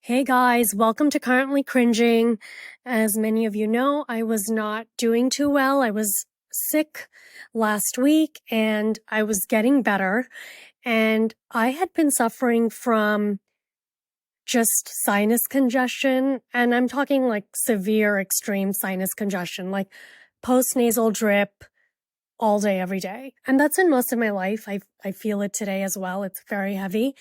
Hey guys, welcome to Currently Cringing. As many of you know, I was not doing too well. I was sick last week and I was getting better. And I had been suffering from just sinus congestion. And I'm talking like severe, extreme sinus congestion, like post-nasal drip all day, every day. And that's in most of my life. I feel it today as well. It's very heavy.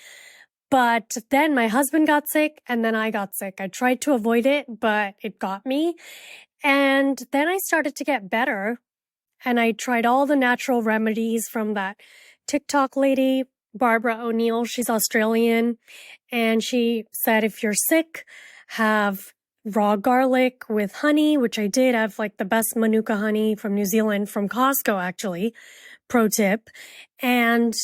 But then my husband got sick and then I got sick. I tried to avoid it, but it got me. And then I started to get better and I tried all the natural remedies from that TikTok lady, Barbara O'Neill. She's Australian. And she said, if you're sick, have raw garlic with honey, which I did. I have like the best Manuka honey from New Zealand, from Costco, actually. Pro tip. And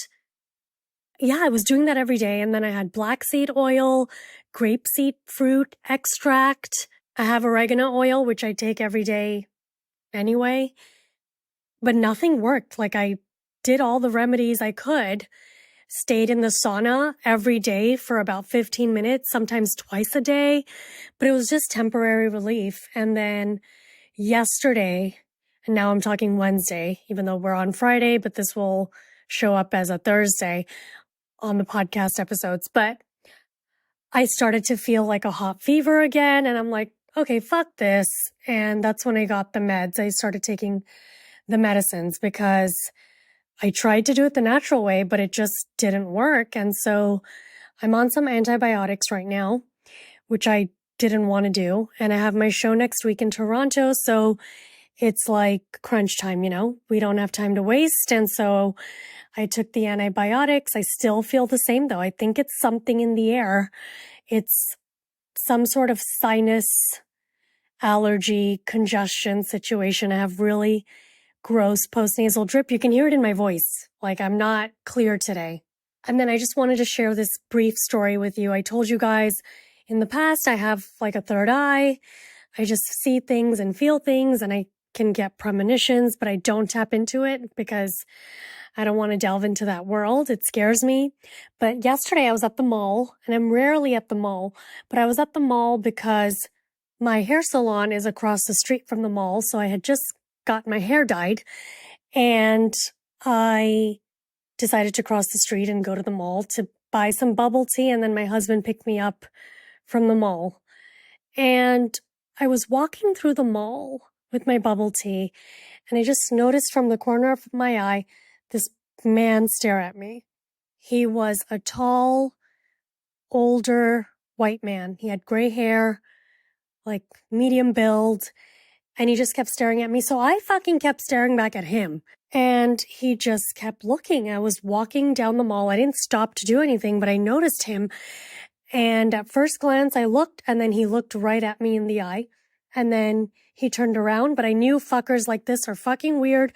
yeah, I was doing that every day. And then I had black seed oil, grapeseed fruit extract. I have oregano oil, which I take every day anyway. But nothing worked. Like I did all the remedies I could, stayed in the sauna every day for about 15 minutes, sometimes twice a day. But it was just temporary relief. And then yesterday, and now I'm talking Wednesday, even though we're on Friday, but this will show up as a Thursday on the podcast episodes, but I started to feel like a hot fever again. And I'm like, okay, fuck this. And that's when I got the meds. I started taking the medicines because I tried to do it the natural way, but it just didn't work. And so I'm on some antibiotics right now, which I didn't want to do. And I have my show next week in Toronto. So it's like crunch time, you know, we don't have time to waste. And so I took the antibiotics. I still feel the same though. I think it's something in the air. It's some sort of sinus allergy congestion situation. I have really gross postnasal drip. You can hear it in my voice. Like I'm not clear today. And then I just wanted to share this brief story with you. I told you guys in the past, I have like a third eye. I just see things and feel things and I can get premonitions, but I don't tap into it because I don't want to delve into that world. It scares me. But yesterday I was at the mall, and I'm rarely at the mall, but I was at the mall because my hair salon is across the street from the mall. So I had just got my hair dyed and I decided to cross the street and go to the mall to buy some bubble tea. And then my husband picked me up from the mall. And I was walking through the mall with my bubble tea, and I just noticed from the corner of my eye, this man stare at me. He was a tall, older white man. He had gray hair, like medium build, and he just kept staring at me. So I fucking kept staring back at him. And he just kept looking. I was walking down the mall. I didn't stop to do anything, but I noticed him. And at first glance, I looked, and then he looked right at me in the eye. And then he turned around, but I knew fuckers like this are fucking weird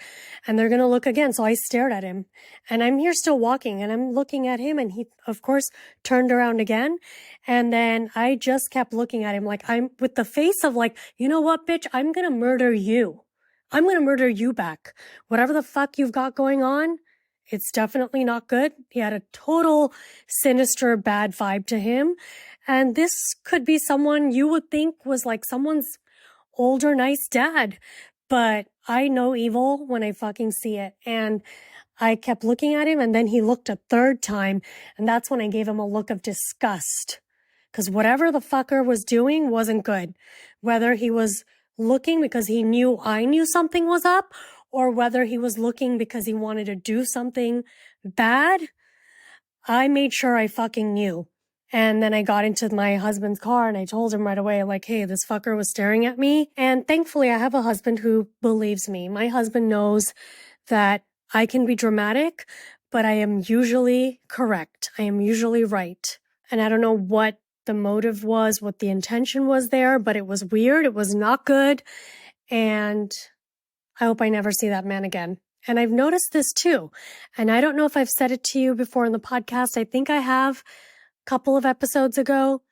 and they're going to look again. So I stared at him, and I'm here still walking and I'm looking at him, and he, of course, turned around again. And then I just kept looking at him like I'm with the face of like, you know what, bitch, I'm going to murder you. I'm going to murder you back. Whatever the fuck you've got going on, it's definitely not good. He had a total sinister, bad vibe to him. And this could be someone you would think was like someone's older, nice dad. But I know evil when I fucking see it. And I kept looking at him, and then he looked a third time. And that's when I gave him a look of disgust. Because whatever the fucker was doing wasn't good. Whether he was looking because he knew I knew something was up, or whether he was looking because he wanted to do something bad, I made sure I fucking knew. And then I got into my husband's car and I told him right away, like, hey, this fucker was staring at me. And thankfully, I have a husband who believes me. My husband knows that I can be dramatic, but I am usually correct. I am usually right. And I don't know what the motive was, what the intention was there, but it was weird. It was not good. And I hope I never see that man again. And I've noticed this too. And I don't know if I've said it to you before in the podcast. I think I have a couple of episodes ago.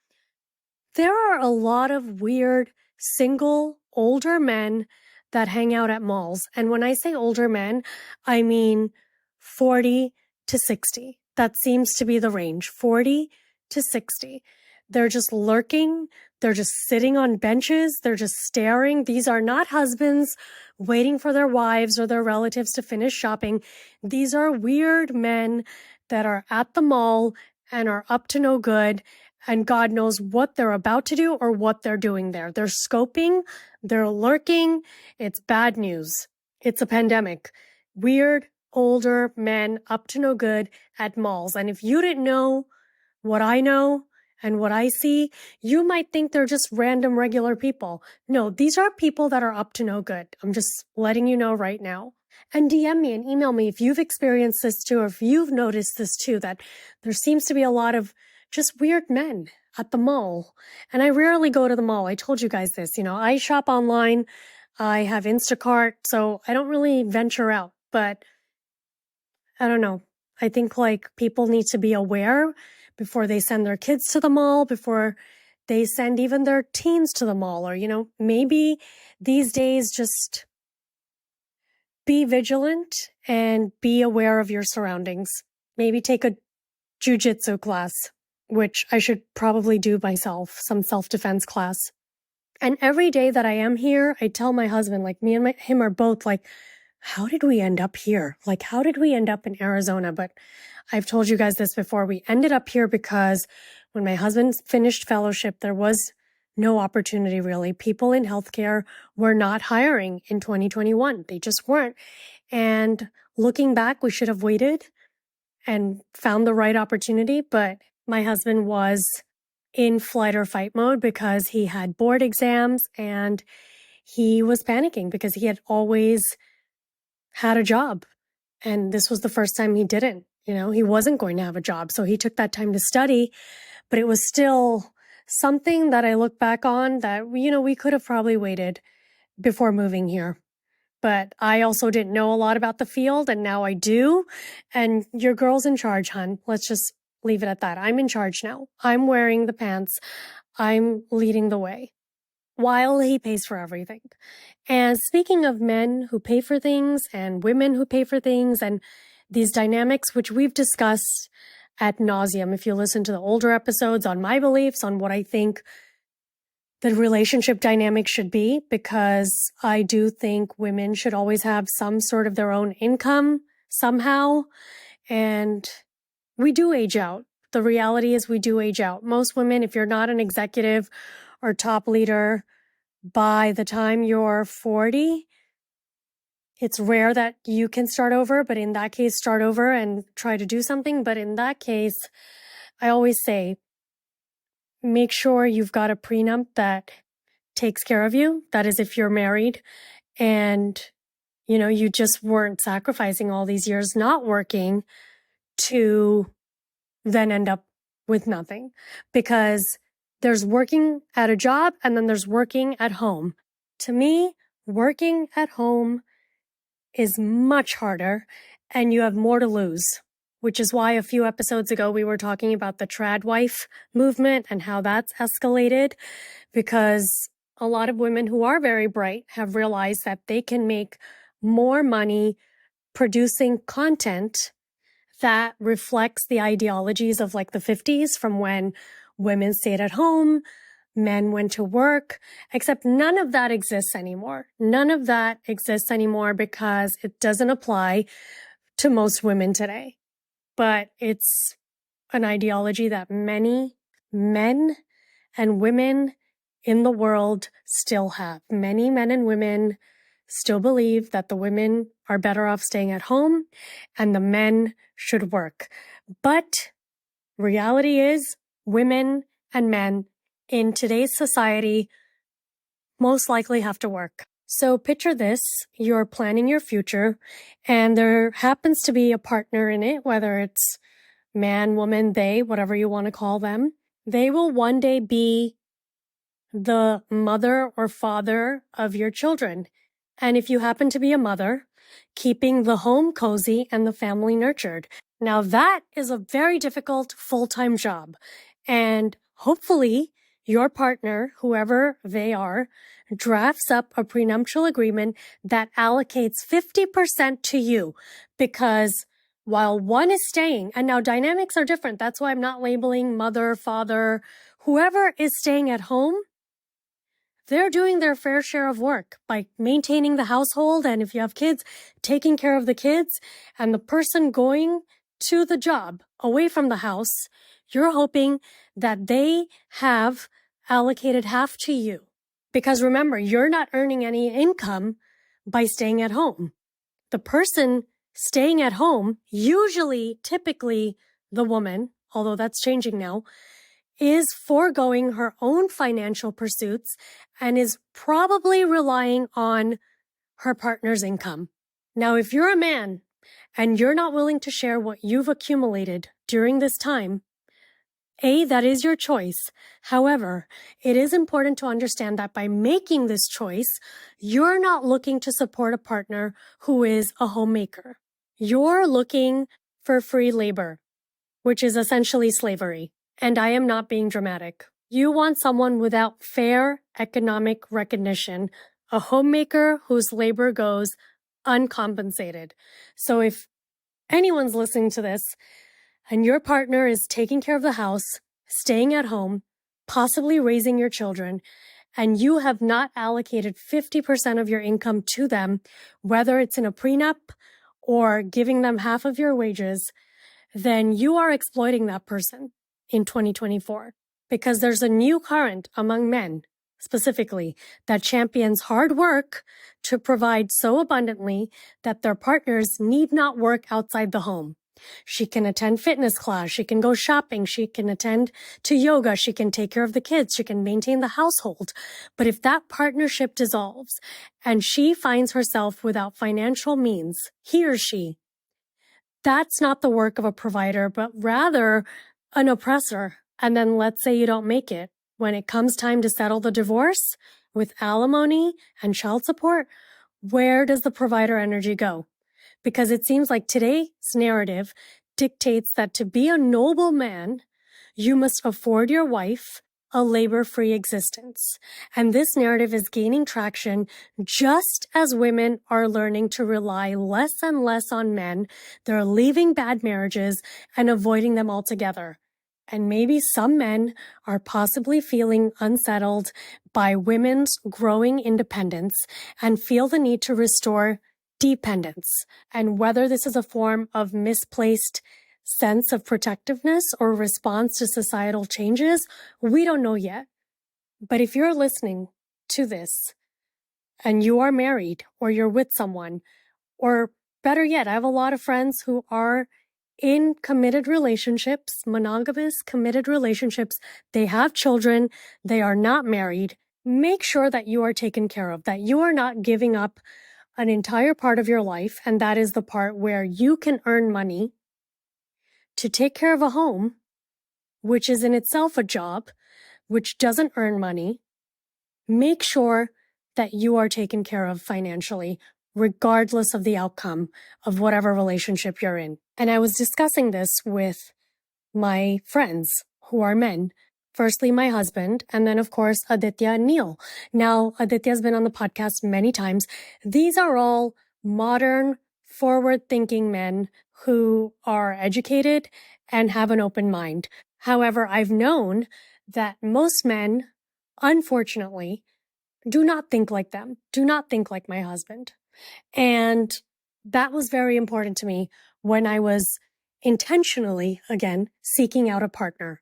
There are a lot of weird single older men that hang out at malls. And when I say older men, I mean 40 to 60. That seems to be the range, 40 to 60. They're just lurking. They're just sitting on benches. They're just staring. These are not husbands waiting for their wives or their relatives to finish shopping. These are weird men that are at the mall and are up to no good. And God knows what they're about to do or what they're doing there. They're scoping. They're lurking. It's bad news. It's a pandemic. Weird, older men up to no good at malls. And if you didn't know what I know and what I see, you might think they're just random, regular people. No, these are people that are up to no good. I'm just letting you know right now. And DM me and email me if you've experienced this too, or if you've noticed this too, that there seems to be a lot of just weird men at the mall. And I rarely go to the mall. I told you guys this, I shop online. I have Instacart, so I don't really venture out, but I don't know. I think people need to be aware before they send their kids to the mall, before they send even their teens to the mall, or, maybe these days just be vigilant and be aware of your surroundings. Maybe take a jujitsu class, which I should probably do myself, some self-defense class. And every day that I am here, I tell my husband, me and him are both how did we end up here? How did we end up in Arizona? But I've told you guys this before. We ended up here because when my husband finished fellowship, there was no opportunity really. People in healthcare were not hiring in 2021. They just weren't. And looking back, we should have waited and found the right opportunity. But my husband was in flight or fight mode because he had board exams and he was panicking because he had always had a job. And this was the first time he didn't. He wasn't going to have a job. So he took that time to study, but it was still something that I look back on that, we could have probably waited before moving here. But I also didn't know a lot about the field, and now I do. And your girl's in charge, hun. Let's just leave it at that. I'm in charge now. I'm wearing the pants. I'm leading the way while he pays for everything. And speaking of men who pay for things and women who pay for things and these dynamics, which we've discussed ad nauseum, if you listen to the older episodes on my beliefs, on what I think the relationship dynamic should be, because I do think women should always have some sort of their own income somehow. And we do age out. The reality is we do age out. Most women, if you're not an executive or top leader, by the time you're 40, it's rare that you can start over, but in that case, start over and try to do something. But in that case, I always say, make sure you've got a prenup that takes care of you. That is, if you're married and, you just weren't sacrificing all these years not working to then end up with nothing. Because there's working at a job and then there's working at home. To me, working at home is much harder and you have more to lose, which is why a few episodes ago we were talking about the trad wife movement and how that's escalated, because a lot of women who are very bright have realized that they can make more money producing content that reflects the ideologies of the 50s, from when women stayed at home, men went to work, except none of that exists anymore. None of that exists anymore because it doesn't apply to most women today. But it's an ideology that many men and women in the world still have. Many men and women still believe that the women are better off staying at home and the men should work. But reality is, women and men in today's society most likely have to work. So picture this, you're planning your future and there happens to be a partner in it, whether it's man, woman, they, whatever you want to call them. They will one day be the mother or father of your children. And if you happen to be a mother, keeping the home cozy and the family nurtured. Now that is a very difficult full-time job. And hopefully your partner, whoever they are, drafts up a prenuptial agreement that allocates 50% to you, because while one is staying, and now dynamics are different. That's why I'm not labeling mother, father, Whoever is staying at home, they're doing their fair share of work by maintaining the household, and if you have kids, taking care of the kids, and the person going to the job away from the house, you're hoping that they have allocated half to you. Because remember, you're not earning any income by staying at home. The person staying at home, usually, typically the woman, although that's changing now, is foregoing her own financial pursuits and is probably relying on her partner's income. Now, if you're a man and you're not willing to share what you've accumulated during this time, that is your choice. However, it is important to understand that by making this choice, you're not looking to support a partner who is a homemaker. You're looking for free labor, which is essentially slavery. And I am not being dramatic. You want someone without fair economic recognition, a homemaker whose labor goes uncompensated. So if anyone's listening to this and your partner is taking care of the house, staying at home, possibly raising your children, and you have not allocated 50% of your income to them, whether it's in a prenup or giving them half of your wages, then you are exploiting that person in 2024, because there's a new current among men, specifically, that champions hard work to provide so abundantly that their partners need not work outside the home. She can attend fitness class, she can go shopping, she can attend to yoga, she can take care of the kids, she can maintain the household. But if that partnership dissolves and she finds herself without financial means, he or she, that's not the work of a provider, but rather an oppressor. And then let's say you don't make it. When it comes time to settle the divorce with alimony and child support, where does the provider energy go? Because it seems like today's narrative dictates that to be a noble man, you must afford your wife a labor-free existence. And this narrative is gaining traction just as women are learning to rely less and less on men. They're leaving bad marriages and avoiding them altogether. And maybe some men are possibly feeling unsettled by women's growing independence and feel the need to restore dependence. And whether this is a form of misplaced sense of protectiveness or response to societal changes, we don't know yet. But if you're listening to this and you are married or you're with someone, or better yet, I have a lot of friends who are in committed relationships, monogamous committed relationships, they have children, they are not married, make sure that you are taken care of, that you are not giving up an entire part of your life, and that is the part where you can earn money to take care of a home, which is in itself a job, which doesn't earn money. Make sure that you are taken care of financially, regardless of the outcome of whatever relationship you're in. And I was discussing this with my friends who are men. Firstly, my husband, and then, of course, Aditya and Neil. Now, Aditya's been on the podcast many times. These are all modern, forward-thinking men who are educated and have an open mind. However, I've known that most men, unfortunately, do not think like them, do not think like my husband. And that was very important to me when I was intentionally, again, seeking out a partner.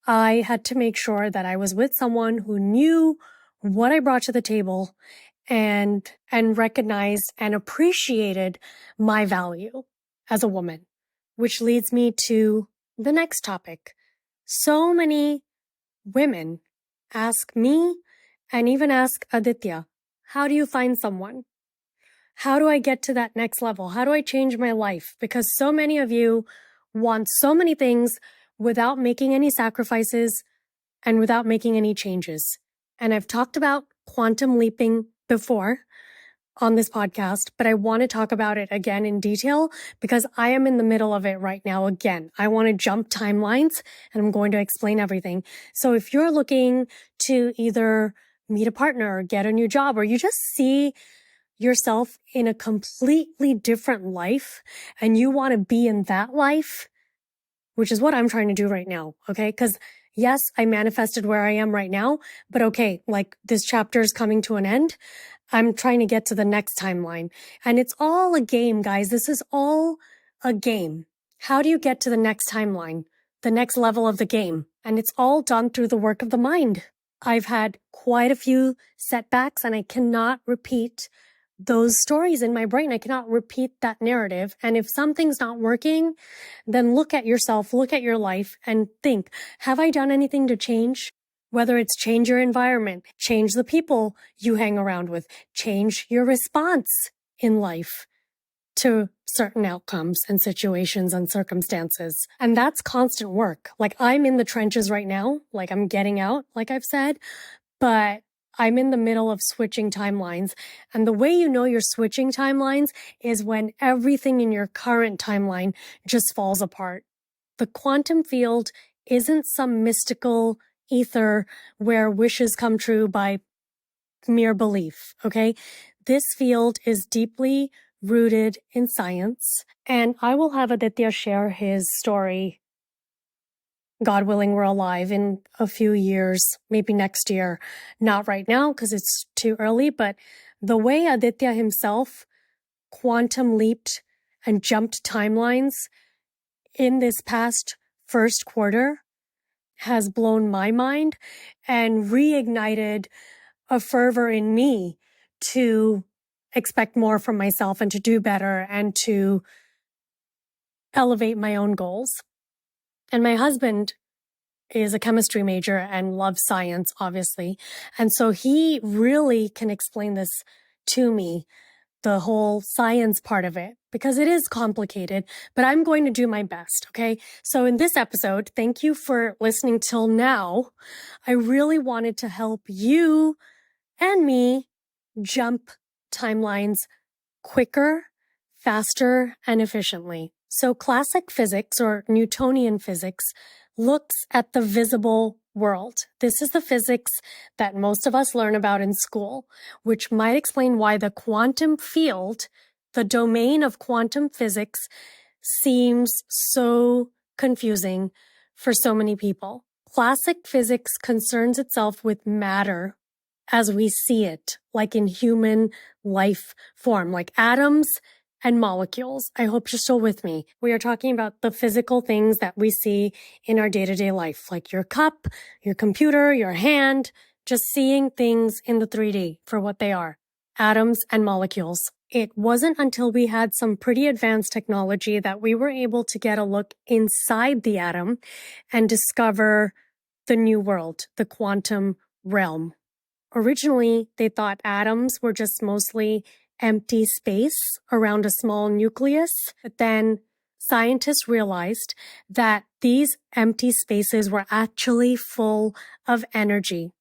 I had to make sure that I was with someone who knew what I brought to the table and recognized and appreciated my value as a woman, which leads me to the next topic. So many women ask me and even ask Aditya, how do you find someone? How do I get to that next level? How do I change my life? Because so many of you want so many things without making any sacrifices and without making any changes. And I've talked about quantum leaping before on this podcast, but I want to talk about it again in detail because I am in the middle of it right now again. I want to jump timelines and I'm going to explain everything. So if you're looking to either meet a partner or get a new job, or you just see yourself in a completely different life and you want to be in that life, which is what I'm trying to do right now, okay? Because Yes, I manifested where I am right now, but okay, like this chapter is coming to an end. I'm trying to get to the next timeline. And it's all a game, guys. This is all a game. How do you get to the next timeline, the next level of the game? And it's all done through the work of the mind. I've had quite a few setbacks and I cannot repeat those stories in my brain. I cannot repeat that narrative. And if something's not working, then look at yourself, look at your life and think, have I done anything to change? Whether it's change your environment, change the people you hang around with, change your response in life to certain outcomes and situations and circumstances. And that's constant work. Like I'm in the trenches right now, like I'm getting out, like I've said, but I'm in the middle of switching timelines. And the way you know you're switching timelines is when everything in your current timeline just falls apart. The quantum field isn't some mystical ether where wishes come true by mere belief, okay? This field is deeply rooted in science, and I will have Aditya share his story, God willing we're alive, in a few years, maybe next year. Not right now because it's too early, but the way Aditya himself quantum leaped and jumped timelines in this past first quarter has blown my mind and reignited a fervor in me to expect more from myself and to do better and to elevate my own goals. And my husband is a chemistry major and loves science, obviously. And so he really can explain this to me, the whole science part of it, because it is complicated, but I'm going to do my best, okay? So in this episode, thank you for listening till now. I really wanted to help you and me jump timelines quicker, faster, and efficiently. So classic physics or Newtonian physics looks at the visible world. This is the physics that most of us learn about in school, which might explain why the quantum field, the domain of quantum physics, seems so confusing for so many people. Classic physics concerns itself with matter as we see it, like in human life form, like atoms and molecules. I hope you're still with me. We are talking about the physical things that we see in our day-to-day life, like your cup, your computer, your hand, just seeing things in the 3D for what they are, atoms and molecules. It wasn't until we had some pretty advanced technology that we were able to get a look inside the atom and discover the new world, the quantum realm. Originally, they thought atoms were just mostly empty space around a small nucleus, but then scientists realized that these empty spaces were actually full of energy,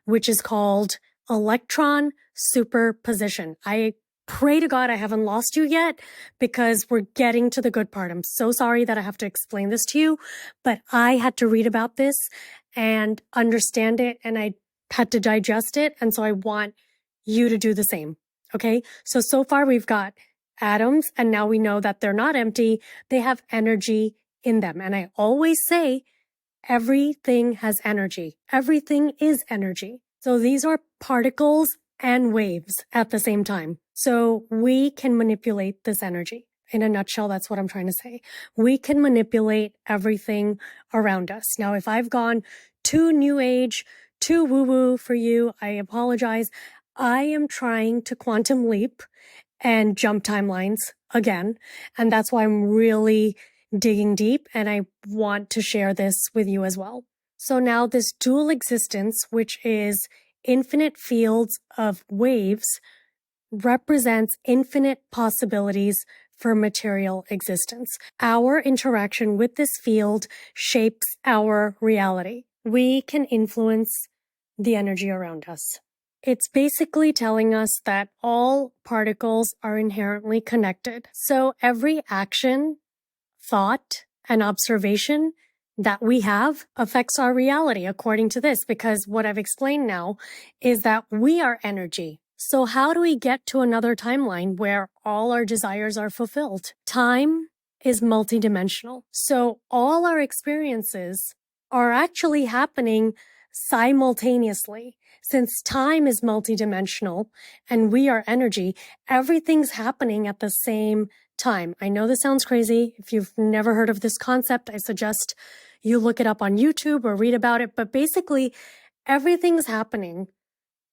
which is called electron superposition. I pray to God I haven't lost you yet because we're getting to the good part. I'm so sorry that I have to explain this to you, but I had to read about this and understand it, and I had to digest it. And so I want you to do the same. Okay. So far we've got atoms, and now we know that they're not empty. They have energy in them. And I always say everything has energy. Everything is energy. So these are particles and waves at the same time. So we can manipulate this energy. In a nutshell, that's what I'm trying to say. We can manipulate everything around us. Now, if I've gone too new age, too woo-woo for you, I apologize. I am trying to quantum leap and jump timelines again. And that's why I'm really digging deep, and I want to share this with you as well. So now this dual existence, which is infinite fields of waves, represents infinite possibilities for material existence. Our interaction with this field shapes our reality. We can influence the energy around us. It's basically telling us that all particles are inherently connected. So every action, thought, and observation that we have affects our reality according to this, because what I've explained now is that we are energy. So how do we get to another timeline where all our desires are fulfilled? Time is multidimensional. So all our experiences are actually happening simultaneously. Since time is multidimensional and we are energy, everything's happening at the same time. I know this sounds crazy. If you've never heard of this concept, I suggest you look it up on YouTube or read about it. But basically, everything's happening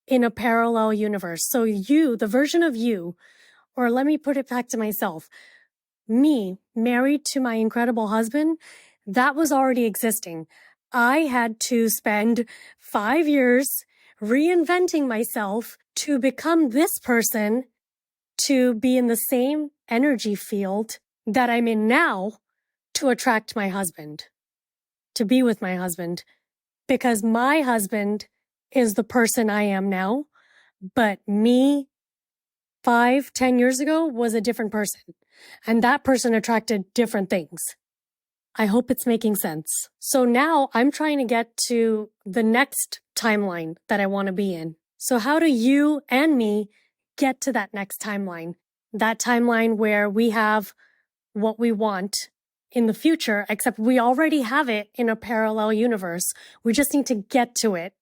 in a parallel universe. So you, the version of you, or let me put it back to myself, me, married to my incredible husband, that was already existing. I had to spend 5 years reinventing myself to become this person, to be in the same energy field that I'm in now, to attract my husband, to be with my husband, because my husband is the person I am now, but me 5, 10 years ago was a different person, and that person attracted different things. I hope it's making sense. So now I'm trying to get to the next timeline that I want to be in. So how do you and me get to that next timeline? That timeline where we have what we want in the future, except we already have it in a parallel universe. We just need to get to it.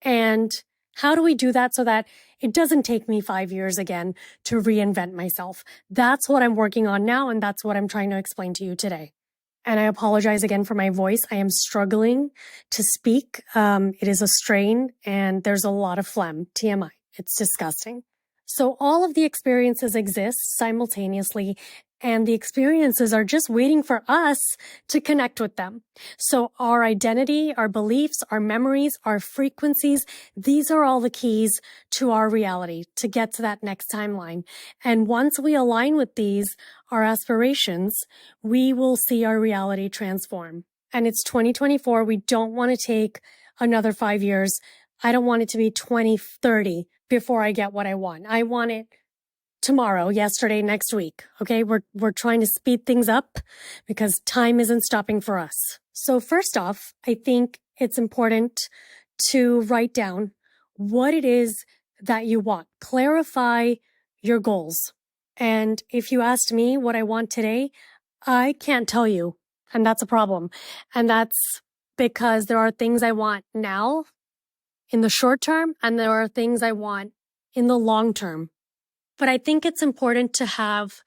And how do we do that so that it doesn't take me 5 years again to reinvent myself? That's what I'm working on now, and that's what I'm trying to explain to you today. And I apologize again for my voice. I am struggling to speak. It is a strain, and there's a lot of phlegm, TMI. It's disgusting. So all of the experiences exist simultaneously, and the experiences are just waiting for us to connect with them. So our identity, our beliefs, our memories, our frequencies, these are all the keys to our reality to get to that next timeline. And once we align with these, our aspirations, we will see our reality transform. And it's 2024. We don't want to take another 5 years. I don't want it to be 2030 before I get what I want. I want it tomorrow, yesterday, next week. Okay. We're trying to speed things up because time isn't stopping for us. So first off, I think it's important to write down what it is that you want. Clarify your goals. And if you asked me what I want today, I can't tell you. And that's a problem. And that's because there are things I want now in the short term, and there are things I want in the long term. But I think it's important to have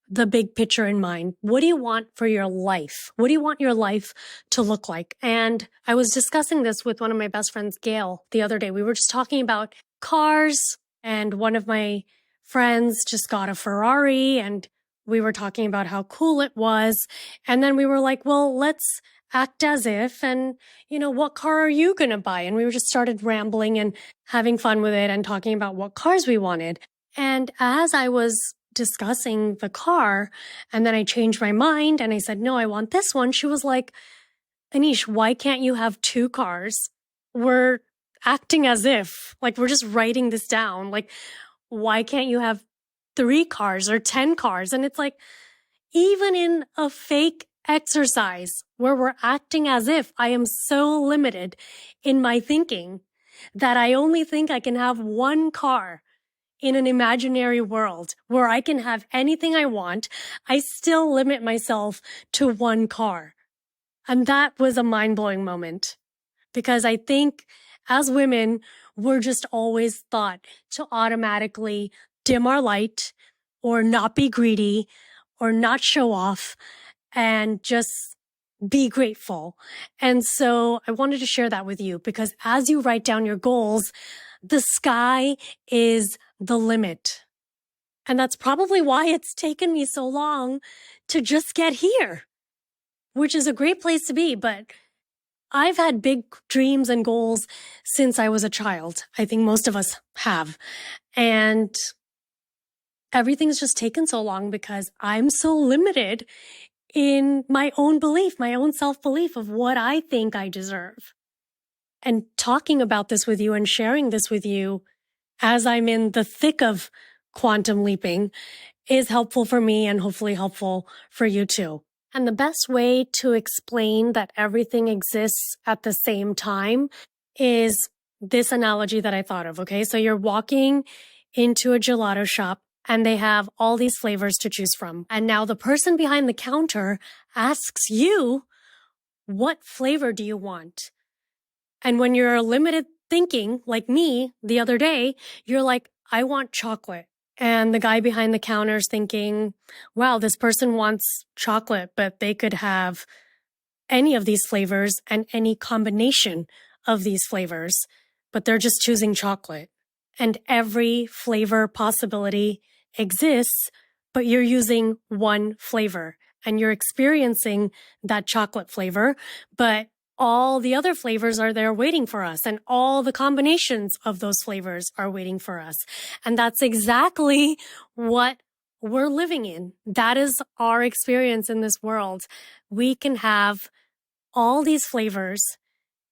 the big picture in mind. What do you want for your life? What do you want your life to look like? And I was discussing this with one of my best friends, Gail, the other day. We were just talking about cars, and one of my friends just got a Ferrari, and we were talking about how cool it was. And then we were like, well, let's act as if, and what car are you going to buy? And we just started rambling and having fun with it and talking about what cars we wanted. And as I was discussing the car, and then I changed my mind and I said, no, I want this one. She was like, Anish, why can't you have 2 cars? We're acting as if, like, we're just writing this down. Like, why can't you have 3 cars or 10 cars? And it's like, even in a fake exercise where we're acting as if, I am so limited in my thinking that I only think I can have 1 car in an imaginary world where I can have anything I want. I still limit myself to 1 car. And that was a mind-blowing moment, because I think as women, we're just always thought to automatically dim our light or not be greedy or not show off and just be grateful. And so I wanted to share that with you, because as you write down your goals, the sky is the limit. And that's probably why it's taken me so long to just get here, which is a great place to be. But I've had big dreams and goals since I was a child. I think most of us have. And everything's just taken so long because I'm so limited in my own belief, my own self-belief of what I think I deserve. And talking about this with you and sharing this with you as I'm in the thick of quantum leaping is helpful for me and hopefully helpful for you too. And the best way to explain that everything exists at the same time is this analogy that I thought of, okay? So you're walking into a gelato shop and they have all these flavors to choose from. And now the person behind the counter asks you, What flavor do you want? And when you're limited thinking, like me the other day, you're like, I want chocolate. And the guy behind the counter is thinking, wow, this person wants chocolate, but they could have any of these flavors and any combination of these flavors, but they're just choosing chocolate. And every flavor possibility exists, but you're using one flavor and you're experiencing that chocolate flavor, but all the other flavors are there waiting for us, and all the combinations of those flavors are waiting for us. And that's exactly what we're living in. That is our experience in this world. We can have all these flavors,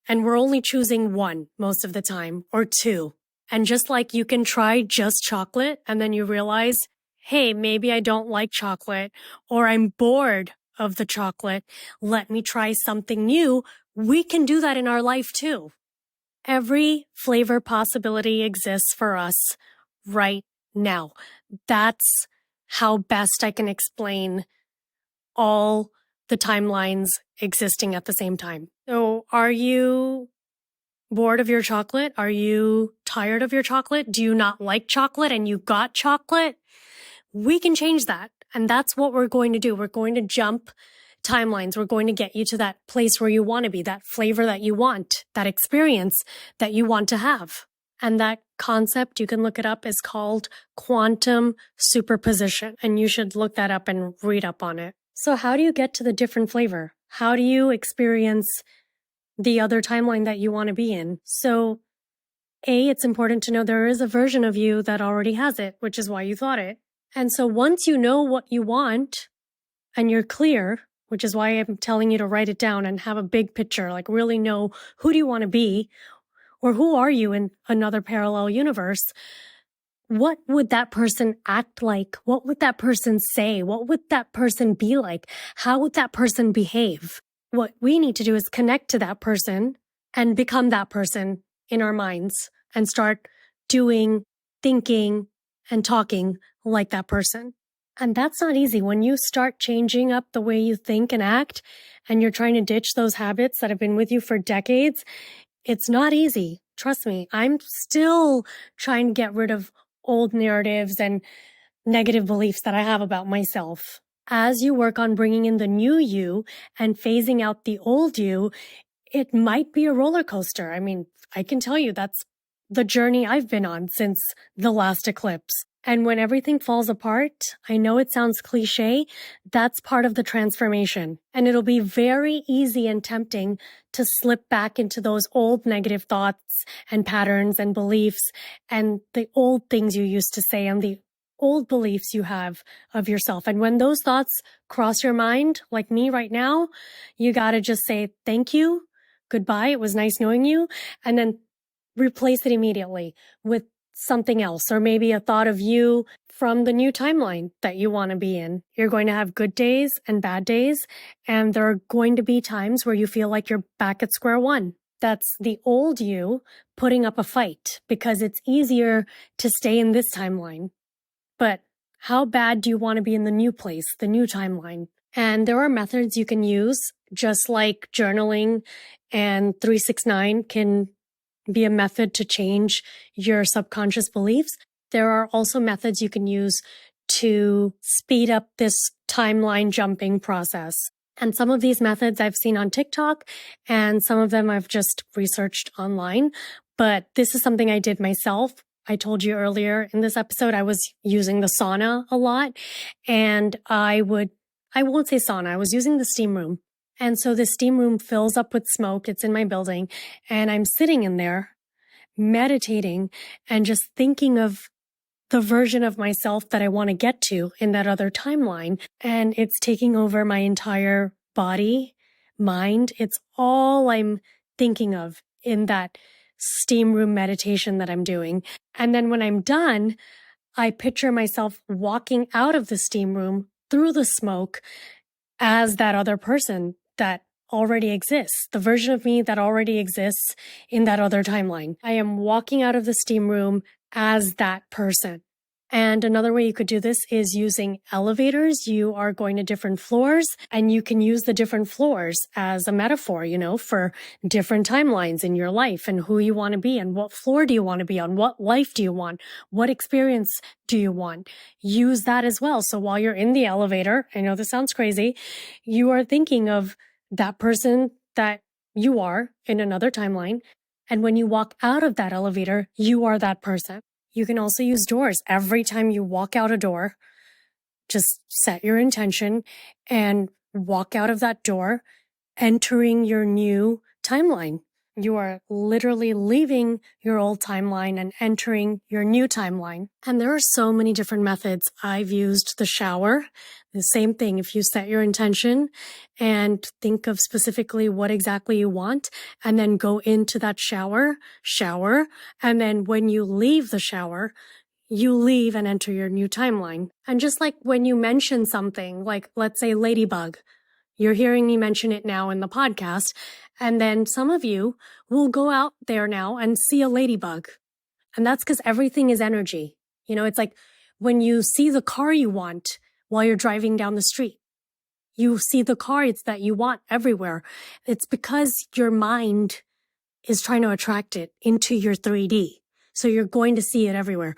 and we're only choosing one most of the time, or two. And just like you can try just chocolate and then you realize, hey, maybe I don't like chocolate, or I'm bored of the chocolate, let me try something new. We can do that in our life too. Every flavor possibility exists for us right now. That's how best I can explain all the timelines existing at the same time. So are you bored of your chocolate? Are you tired of your chocolate? Do you not like chocolate and you got chocolate? We can change that. And that's what we're going to do. We're going to jump timelines. We're going to get you to that place where you want to be, that flavor that you want, that experience that you want to have. And that concept, you can look it up, is called quantum superposition. And you should look that up and read up on it. So how do you get to the different flavor? How do you experience the other timeline that you want to be in? So it's important to know there is a version of you that already has it, which is why you thought it. And so once you know what you want and you're clear, which is why I'm telling you to write it down and have a big picture, like really know who do you want to be, or who are you in another parallel universe? What would that person act like? What would that person say? What would that person be like? How would that person behave? What we need to do is connect to that person and become that person in our minds and start doing, thinking, and talking like that person. And that's not easy. When you start changing up the way you think and act, and you're trying to ditch those habits that have been with you for decades, it's not easy. Trust me, I'm still trying to get rid of old narratives and negative beliefs that I have about myself. As you work on bringing in the new you and phasing out the old you, it might be a roller coaster. I mean, I can tell you that's the journey I've been on since the last eclipse. And when everything falls apart, I know it sounds cliche, that's part of the transformation. And it'll be very easy and tempting to slip back into those old negative thoughts and patterns and beliefs and the old things you used to say and the old beliefs you have of yourself. And when those thoughts cross your mind, like me right now, you gotta just say, thank you, goodbye, it was nice knowing you, and then replace it immediately with something else, or maybe a thought of you from the new timeline that you want to be in. You're going to have good days and bad days, and there are going to be times where you feel like you're back at square one. That's the old you putting up a fight because it's easier to stay in this timeline. But how bad do you want to be in the new place, the new timeline? And there are methods you can use, just like journaling and 369 can be a method to change your subconscious beliefs. There are also methods you can use to speed up this timeline jumping process. And some of these methods I've seen on TikTok, and some of them I've just researched online. But this is something I did myself. I told you earlier in this episode, I was using the sauna a lot, and I won't say sauna, I was using the steam room. And so the steam room fills up with smoke. It's in my building. And I'm sitting in there meditating and just thinking of the version of myself that I want to get to in that other timeline. And it's taking over my entire body, mind. It's all I'm thinking of in that steam room meditation that I'm doing. And then when I'm done, I picture myself walking out of the steam room through the smoke as that other person that already exists, the version of me that already exists in that other timeline. I am walking out of the steam room as that person. And another way you could do this is using elevators. You are going to different floors and you can use the different floors as a metaphor, for different timelines in your life and who you want to be and what floor do you want to be on? What life do you want? What experience do you want? Use that as well. So while you're in the elevator, I know this sounds crazy, you are thinking of that person that you are in another timeline. And when you walk out of that elevator, you are that person. You can also use doors. Every time you walk out a door, just set your intention and walk out of that door, entering your new timeline. You are literally leaving your old timeline and entering your new timeline. And there are so many different methods. I've used the shower. The same thing. If you set your intention and think of specifically what exactly you want, and then go into that shower. And then when you leave the shower, you leave and enter your new timeline. And just like when you mention something, like let's say ladybug, you're hearing me mention it now in the podcast, and then some of you will go out there now and see a ladybug. And that's because everything is energy. It's like when you see the car you want while you're driving down the street. You see the cars that you want everywhere. It's because your mind is trying to attract it into your 3D. So you're going to see it everywhere.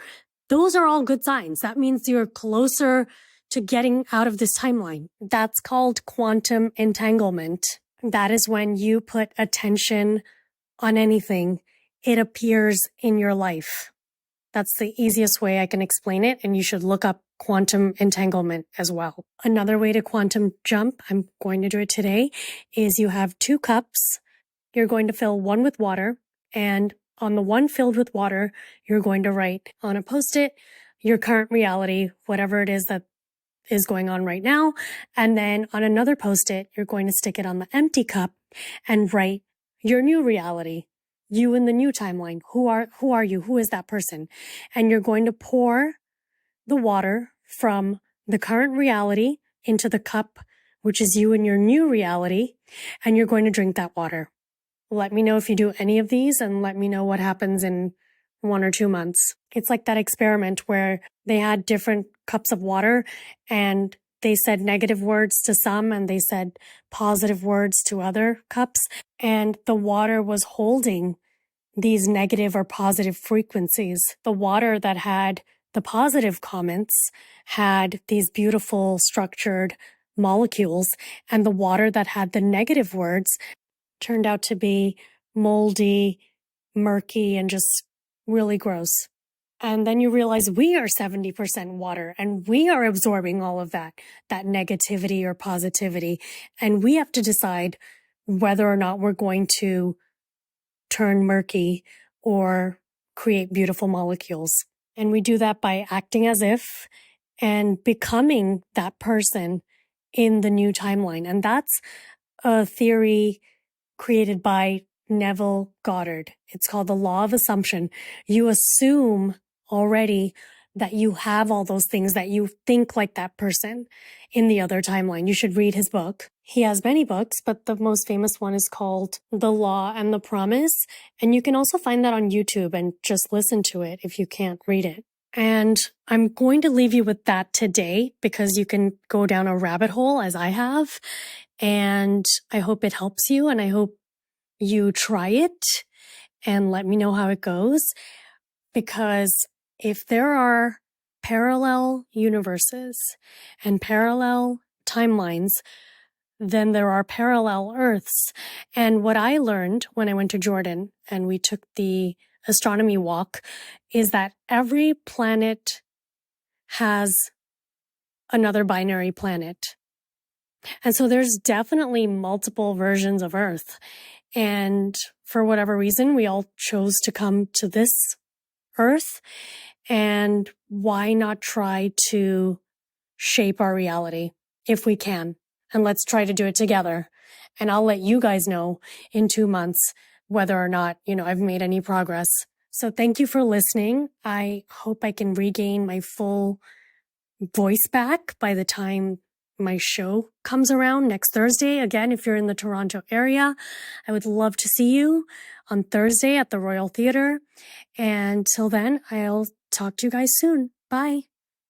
Those are all good signs. That means you're closer to getting out of this timeline. That's called quantum entanglement. That is when you put attention on anything, it appears in your life. That's the easiest way I can explain it, and you should look up quantum entanglement as well. Another way to quantum jump, I'm going to do it today, is you have 2 cups. You're going to fill one with water, and on the one filled with water, you're going to write on a Post-it your current reality, whatever it is that is going on right now. And then on another Post-it, you're going to stick it on the empty cup and write your new reality, you in the new timeline. Who are you? Who is that person? And you're going to pour the water from the current reality into the cup, which is you in your new reality. And you're going to drink that water. Let me know if you do any of these and let me know what happens in 1 or 2 months. It's like that experiment where they had different cups of water and they said negative words to some and they said positive words to other cups. And the water was holding these negative or positive frequencies. The water that had the positive comments had these beautiful structured molecules, and the water that had the negative words turned out to be moldy, murky, and just really gross. And then you realize we are 70% water and we are absorbing all of that negativity or positivity. And we have to decide whether or not we're going to turn murky or create beautiful molecules. And we do that by acting as if and becoming that person in the new timeline. And that's a theory created by Neville Goddard. It's called the law of assumption. You assume already that you have all those things, that you think like that person in the other timeline. You should read his book. He has many books, but the most famous one is called The Law and the Promise. And you can also find that on YouTube and just listen to it if you can't read it. And I'm going to leave you with that today because you can go down a rabbit hole as I have. And I hope it helps you and I hope you try it and let me know how it goes. Because if there are parallel universes and parallel timelines, then there are parallel Earths. And what I learned when I went to Jordan and we took the astronomy walk is that every planet has another binary planet. And so there's definitely multiple versions of Earth. And for whatever reason, we all chose to come to this Earth. And why not try to shape our reality if we can? And let's try to do it together. And I'll let you guys know in 2 months whether or not, I've made any progress. So thank you for listening. I hope I can regain my full voice back by the time my show comes around next Thursday. Again, if you're in the Toronto area, I would love to see you on Thursday at the Royal Theatre. And till then, I'll talk to you guys soon. Bye.